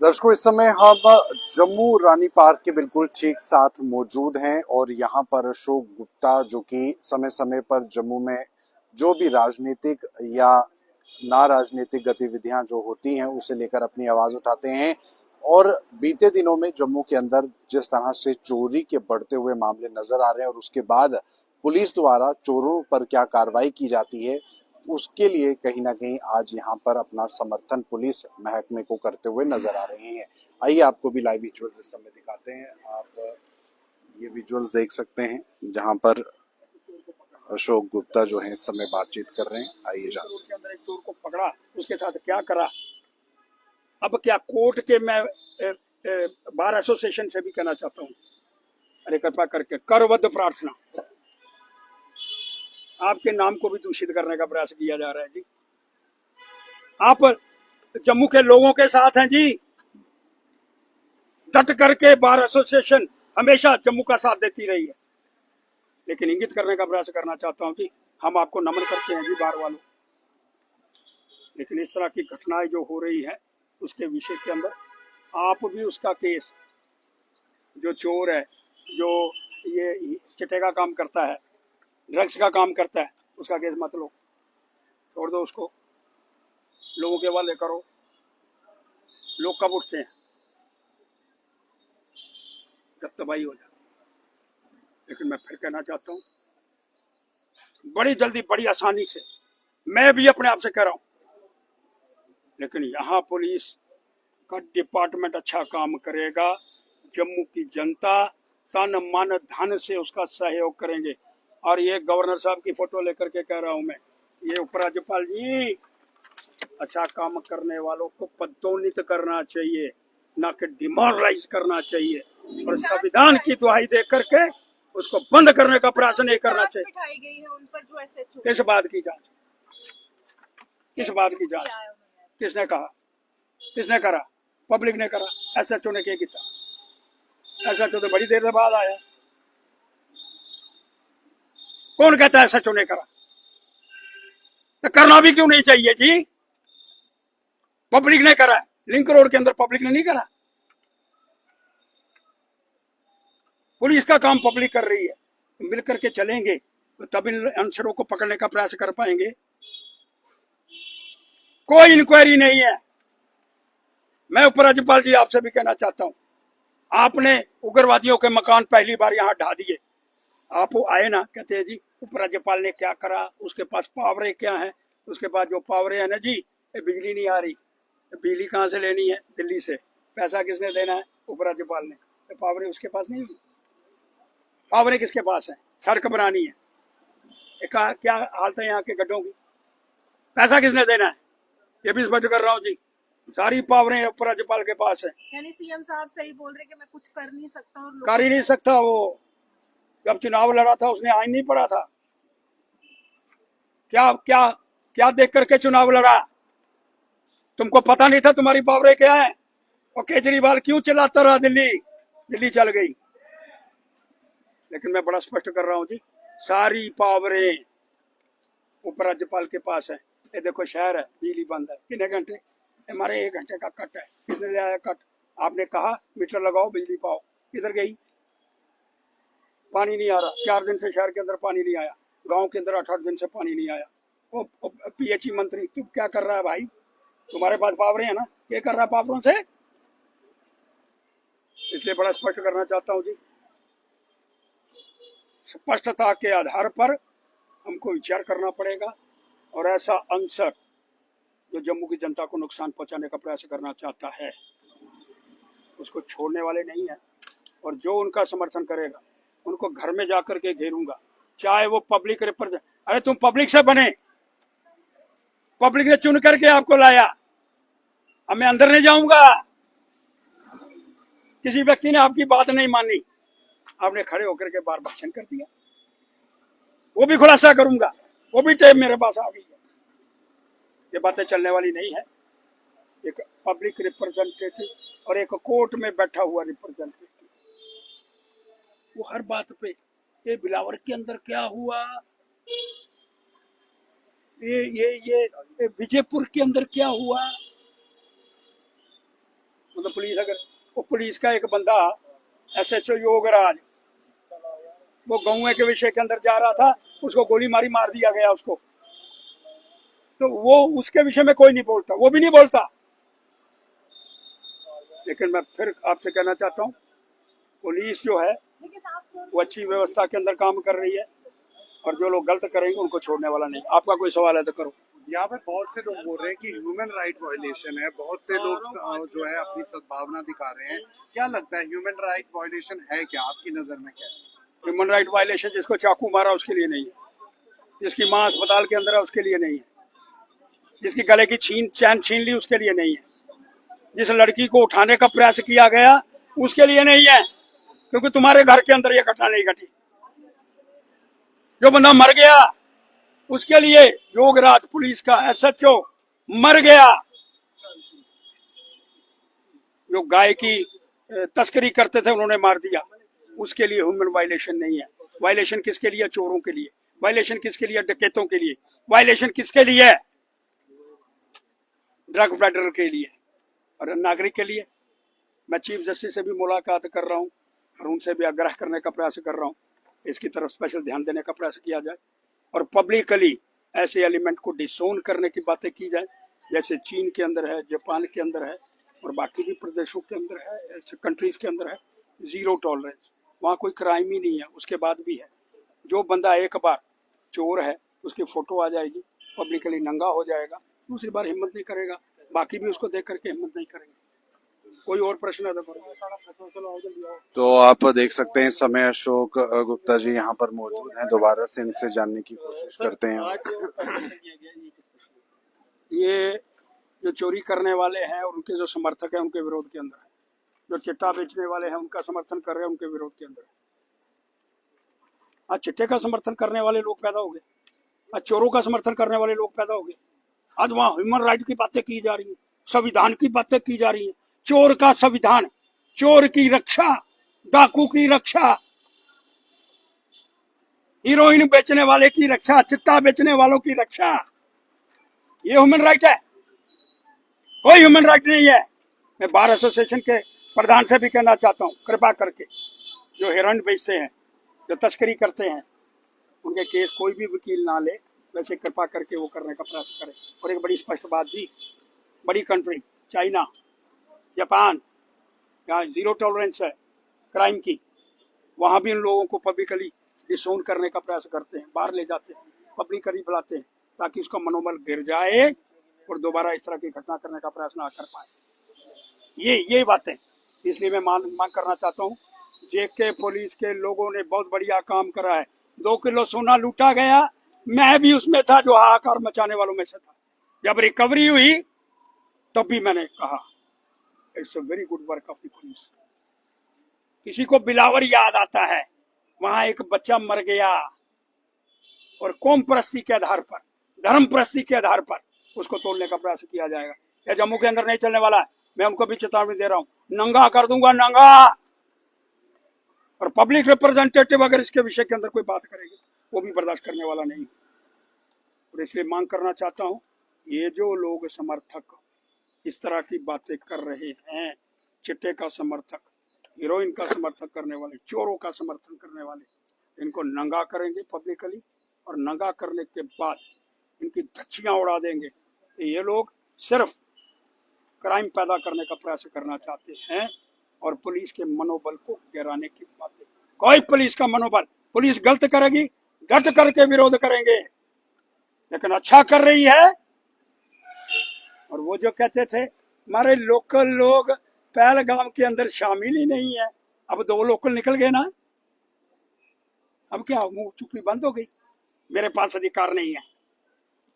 दर्शकों, इस समय हम जम्मू रानी पार्क के बिल्कुल ठीक साथ मौजूद हैं और यहाँ पर अशोक गुप्ता, जो कि समय समय पर जम्मू में जो भी राजनीतिक या ना राजनीतिक गतिविधियां जो होती हैं उसे लेकर अपनी आवाज उठाते हैं। और बीते दिनों में जम्मू के अंदर जिस तरह से चोरी के बढ़ते हुए मामले नजर आ रहे हैं और उसके बाद पुलिस द्वारा चोरों पर क्या कार्रवाई की जाती है, उसके लिए कहीं ना कहीं आज यहाँ पर अपना समर्थन पुलिस महकमे को करते हुए नजर आ रहे हैं। आइए आपको भी लाइव विजुअल्स इस समय दिखाते हैं। आप ये विजुअल्स देख सकते हैं जहाँ पर अशोक गुप्ता जो है इस समय बातचीत कर रहे हैं। आइए के अंदर एक चोर को पकड़ा, उसके साथ क्या करा। अब क्या कोर्ट के मैं बार एसोसिएशन से भी कहना चाहता हूँ, अरे कृपा करके करवद्ध प्रार्थना, आपके नाम को भी दूषित करने का प्रयास किया जा रहा है जी। आप जम्मू के लोगों के साथ हैं जी, डट करके बार एसोसिएशन हमेशा जम्मू का साथ देती रही है, लेकिन इंगित करने का प्रयास करना चाहता हूं कि हम आपको नमन करते हैं जी बार वालों, लेकिन इस तरह की घटनाएं जो हो रही है उसके विषय के अंदर आप भी उसका केस, जो चोर है, जो ये चिट्टे का काम करता है, ड्रग्स का काम करता है, उसका केस मत लो, छोड़ दो उसको, लोगों के हवाले करो। लोग कब उठते हैं? जब तबाही हो जाती है। लेकिन मैं फिर कहना चाहता हूँ, बड़ी जल्दी बड़ी आसानी से, मैं भी अपने आप से कह रहा हूँ, लेकिन यहाँ पुलिस का डिपार्टमेंट अच्छा काम करेगा, जम्मू की जनता तन मन धन से उसका सहयोग करेंगे। और ये गवर्नर साहब की फोटो लेकर के कह रहा हूं मैं, ये उपराज्यपाल जी, अच्छा काम करने वालों को पदोन्नत करना चाहिए, ना कि डिमोरलाइज करना चाहिए, और संविधान की दुहाई दे करके उसको बंद करने का प्रयास नहीं करना चाहिए। किस बात की जांच? किस बात की जांच? किसने कहा? किसने करा? पब्लिक ने करा। एसएचओ ने क्या किया? एसएचओ तो बड़ी देर के बाद आया। कौन कहता है एसएचओ ने करा? तो करना भी क्यों नहीं चाहिए जी? पब्लिक ने करा। लिंक रोड के अंदर पब्लिक ने नहीं करा। पुलिस का काम पब्लिक कर रही है, तो मिल करके चलेंगे तो तब इन अंसरों को पकड़ने का प्रयास कर पाएंगे। कोई इंक्वायरी नहीं है। मैं उपराज्यपाल जी आपसे भी कहना चाहता हूं, आपने उग्रवादियों के मकान पहली बार यहां ढा दिए, आप आए ना, कहते हैं जी उपराज्यपाल ने क्या करा, उसके पास पावरें क्या है, उसके पास जो पावरें है ना जी, बिजली नहीं आ रही, बिजली कहाँ से लेनी है? दिल्ली से। पैसा किसने देना है? उपराज्यपाल ने। तो पावरें उसके पास नहीं हुई। पावरें किसके पास है? सड़क बनानी है, क्या हालत है यहाँ के गड्ढों की? पैसा किसने देना है? ये भी स्पष्ट कर रहा हूँ जी, सारी पावरें उपराज्यपाल के पास है। यानी सीएम साहब सही बोल रहे कि मैं कुछ कर नहीं सकता हूँ। कर ही नहीं सकता वो। जब चुनाव लड़ा था उसने आइन नहीं पढ़ा था? क्या क्या क्या देख करके चुनाव लड़ा? तुमको पता नहीं था तुम्हारी पावरें क्या है? और केजरीवाल क्यों चलाता रहा दिल्ली? दिल्ली चल गई। लेकिन मैं बड़ा स्पष्ट कर रहा हूं जी, सारी पावरें उपराज्यपाल के पास है। ये देखो शहर है, बिजली बंद है कितने घंटे? हमारे 1 घंटे का कट है। किसने ले आया कट? आपने कहा मीटर लगाओ बिजली पाओ, किधर गई? पानी नहीं आ रहा। 4 दिन से शहर के अंदर पानी नहीं आया, गांव के अंदर 8-8 दिन से पानी नहीं आया। वो पीएचई मंत्री तू क्या कर रहा है भाई? तुम्हारे पास पावरें है ना, क्या कर रहा है पावरों से? इसलिए बड़ा स्पष्ट करना चाहता हूं जी, स्पष्टता के आधार पर हमको विचार करना पड़ेगा, और ऐसा अंसर जो जम्मू की जनता को नुकसान पहुंचाने का प्रयास करना चाहता है उसको छोड़ने वाले नहीं है। और जो उनका समर्थन करेगा उनको घर में जाकर के घेरूंगा, चाहे वो पब्लिक रिप्रेजेंट। अरे तुम पब्लिक से बने, पब्लिक ने चुन करके आपको लाया। अब मैं अंदर नहीं जाऊंगा। किसी व्यक्ति ने आपकी बात नहीं मानी, आपने खड़े होकर के बार भाषण कर दिया, वो भी खुलासा करूंगा, वो भी टेप मेरे पास आ गई है। ये बातें चलने वाली नहीं है। एक पब्लिक रिप्रेजेंटेटिव और एक कोर्ट में बैठा हुआ रिप्रेजेंटेटिव, वो हर बात पे, ये बिलावर के अंदर क्या हुआ, ये विजयपुर के अंदर क्या हुआ, तो पुलिस अगर वो पुलिस का एक बंदा SHO योगराज वो गौए के विषय के अंदर जा रहा था, उसको गोली मारी, मार दिया गया उसको। तो वो उसके विषय में कोई नहीं बोलता, वो भी नहीं बोलता। लेकिन मैं फिर आपसे कहना चाहता हूँ, पुलिस जो है वो अच्छी व्यवस्था के अंदर काम कर रही है, और जो लोग गलत करेंगे उनको छोड़ने वाला नहीं। आपका कोई सवाल है तो करो। यहाँ पे बहुत से लोग बोल रहे हैं कि ह्यूमन राइट वायलेशन है, बहुत से लोग जो है अपनी सद्भावना दिखा रहे हैं। क्या लगता है ह्यूमन राइट वायलेशन है क्या, आपकी नजर में क्या है? ह्यूमन राइट वायलेशन जिसको चाकू मारा उसके लिए नहीं है, जिसकी मां अस्पताल के अंदर है उसके लिए नहीं है, जिसकी गले की चैन छीन ली उसके लिए नहीं है, जिस लड़की को उठाने का प्रयास किया गया उसके लिए नहीं है, क्योंकि तुम्हारे घर के अंदर ये घटना नहीं घटी। जो बंदा मर गया उसके लिए योगराज पुलिस का SHO मर गया। जो गाय की तस्करी करते थे उन्होंने मार दिया, उसके लिए ह्यूमन वायलेशन नहीं है। वायलेशन किसके लिए? चोरों के लिए। वायलेशन किसके लिए? डकैतों के लिए। वायलेशन किसके लिए? ड्रग पेडलर के लिए और नागरिक के लिए। मैं चीफ जस्टिस से भी मुलाकात कर रहा हूं और उनसे भी आग्रह करने का प्रयास कर रहा हूं, इसकी तरफ स्पेशल ध्यान देने का प्रयास किया जाए और पब्लिकली ऐसे एलिमेंट को डिसोन करने की बातें की जाए, जैसे चीन के अंदर है, जापान के अंदर है और बाकी भी प्रदेशों के अंदर है, ऐसे कंट्रीज के अंदर है। जीरो टॉलरेंस, वहाँ कोई क्राइम ही नहीं है। उसके बाद भी है, जो बंदा एक बार चोर है उसकी फोटो आ जाएगी, पब्लिकली नंगा हो जाएगा, दूसरी बार हिम्मत नहीं करेगा, बाकी भी उसको देख करके हिम्मत नहीं करेंगे। कोई और प्रश्न है तो आप देख सकते हैं इस समय अशोक गुप्ता जी यहाँ पर मौजूद हैं, दोबारा से इनसे जानने की कोशिश करते हैं। ये जो चोरी करने वाले हैं और उनके जो समर्थक हैं उनके विरोध के अंदर है, जो चिट्टा बेचने वाले हैं उनका समर्थन कर रहे हैं उनके विरोध के अंदर है। आज चिट्टे का समर्थन करने वाले लोग पैदा हो गए, आज चोरों का समर्थन करने वाले लोग पैदा हो गए, आज वहाँ ह्यूमन राइट की बातें की जा रही है, संविधान की बातें की जा रही है। चोर का संविधान, चोर की रक्षा, डाकू की रक्षा, हीरोइन बेचने वाले की रक्षा, चिट्टा बेचने वालों की रक्षा, ये ह्यूमन राइट है? कोई ह्यूमन राइट नहीं है। मैं बार एसोसिएशन के प्रधान से भी कहना चाहता हूँ, कृपा करके जो हिरण बेचते हैं, जो तस्करी करते हैं, उनके केस कोई भी वकील ना ले, वैसे कृपा करके वो करने का प्रयास करें। और एक बड़ी स्पष्ट बात भी, बड़ी कंट्री चाइना, जापान, यहाँ जीरो टॉलरेंस है क्राइम की, वहाँ भी इन लोगों को पब्लिकली डिसोन करने का प्रयास करते हैं, बाहर ले जाते हैं, पब्लिकली बुलाते हैं, ताकि उसका मनोबल गिर जाए और दोबारा इस तरह की घटना करने का प्रयास ना कर पाए। ये बातें, इसलिए मैं मांग करना चाहता हूँ, JK पुलिस के लोगों ने बहुत बढ़िया काम करा है। 2 किलो सोना लूटा गया, मैं भी उसमें था जो हाहाकार मचाने वालों में से था। जब रिकवरी हुई तब भी मैंने कहा it's a very good work of the police. किसी को बिलावर याद आता है, वहां एक बच्चा मर गया और कौम परस्ती के आधार पर, धर्म परस्ती के आधार पर उसको तोड़ने का प्रयास किया जाएगा। यह जम्मू के अंदर नहीं चलने वाला है, मैं उनको भी चेतावनी दे रहा हूं, नंगा कर दूंगा, नंगा। और पब्लिक रिप्रेजेंटेटिव अगर इसके विषय के अंदर कोई बात करेगी वो भी बर्दाश्त करने वाला नहीं। और इसलिए मांग करना चाहता हूं, ये जो लोग समर्थक इस तरह की बातें कर रहे हैं, चिट्टे का समर्थक, हीरोइन का समर्थन करने वाले, चोरों का समर्थन करने वाले, इनको नंगा करेंगे पब्लिकली, और नंगा करने के बाद इनकी धज्जियां उड़ा देंगे। ये लोग सिर्फ क्राइम पैदा करने का प्रयास करना चाहते हैं और पुलिस के मनोबल को गिराने की बातें। कोई पुलिस का मनोबल, पुलिस गलत करेगी डट करके विरोध करेंगे, लेकिन अच्छा कर रही है। और वो जो कहते थे हमारे लोकल लोग पहलगाम के अंदर शामिल ही नहीं है, अब 2 लोकल निकल गए ना, अब क्या मुंह चुप्पी बंद हो गई? मेरे पास अधिकार नहीं है,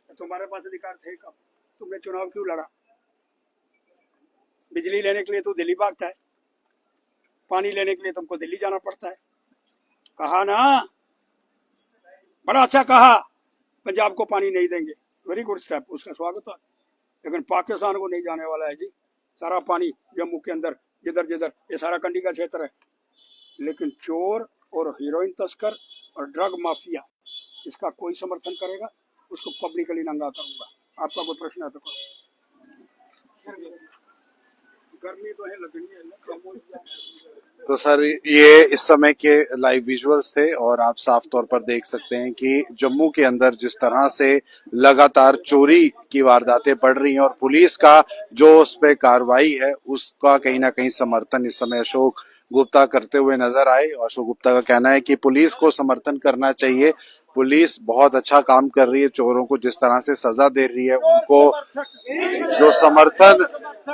तुम्हारे पास अधिकार थे कब? तुमने चुनाव क्यों लड़ा? बिजली लेने के लिए तो दिल्ली भागता है, पानी लेने के लिए तुमको दिल्ली जाना पड़ता है। कहा ना, बड़ा अच्छा कहा, पंजाब को पानी नहीं देंगे, वेरी गुड स्टेप, उसका स्वागत है। लेकिन पाकिस्तान को नहीं जाने वाला है जी, सारा पानी जम्मू के अंदर जिधर जिधर, ये सारा कंडी का क्षेत्र है। लेकिन चोर और हीरोइन तस्कर और ड्रग माफिया, इसका कोई समर्थन करेगा, उसको पब्लिकली नंगा करूंगा। आपका कोई प्रश्न है तो गर्मी तो है लगनी है ना, कम हो जाए। तो सर ये इस समय के लाइव विजुअल्स थे और आप साफ तौर पर देख सकते हैं कि जम्मू के अंदर जिस तरह से लगातार चोरी की वारदातें बढ़ रही हैं और पुलिस का जो उस पे कार्रवाई है उसका कहीं ना कहीं समर्थन इस समय अशोक गुप्ता करते हुए नजर आए। अशोक गुप्ता का कहना है कि पुलिस को समर्थन करना चाहिए, पुलिस बहुत अच्छा काम कर रही है, चोरों को जिस तरह से सजा दे रही है उनको जो समर्थन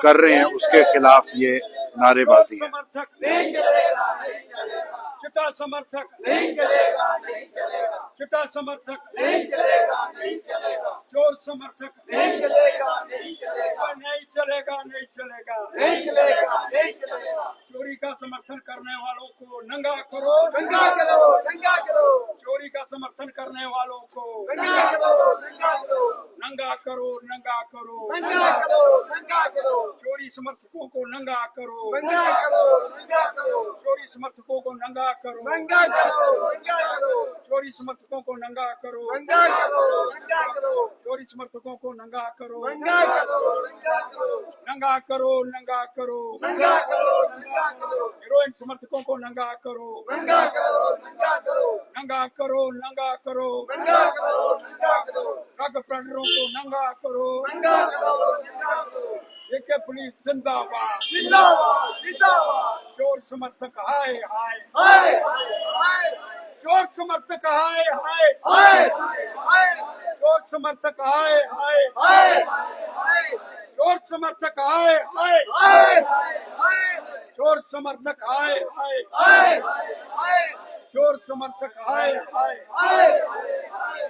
कर रहे हैं उसके खिलाफ ये नारेबाजी है। समर्थक नहीं चलेगा, नहीं चलेगा। चिट्टा समर्थक नहीं चलेगा, नहीं चलेगा। चिट्टा समर्थक नहीं चलेगा, नहीं चलेगा। चोर समर्थक नहीं चलेगा, नहीं चलेगा। नहीं चलेगा, नहीं चलेगा, नहीं चलेगा, नहीं चलेगा। चोरी का समर्थन करने वालों को नंगा करो, नंगा करो, नंगा करो। चोरी का समर्थन करने वालों को नंगा करो, नंगा करो। नंगा करो, नंगा करो, नंगा करो, नंगा करो। चोरी समर्थकों को नंगा करो, नंगा करो, नंगा करो। चोरी समर्थकों को नंगा करो, नंगा करो, नंगा करो। चोरी समर्थकों को नंगा करो, नंगा करो, नंगा करो। चोरी समर्थकों को नंगा करो, नंगा करो, नंगा करो। नंगा करो, नंगा करो, नंगा करो, नंगा करो। हीरोइन समर्थकों को नंगा करो, नंगा करो, नंगा करो। नंगा करो, नंगा करो, नंगा करो, नंगा करो। ड्रग पेडलरों को नंगा करो, नंगा करो, नंगा करो। जेके पुलिस जिंदाबाद, जिंदाबाद, जिंदाबाद। चोर समर्थक हाय हाय हाय हाय। चोर समर्थक हाय हाय हाय हाय। चोर समर्थक हाय हाय हाय हाय। चोर समर्थक हाय हाय हाय हाय। चोर समर्थक हाय हाय हाय हाय। चोर समर्थक हाय हाय हाय हाय।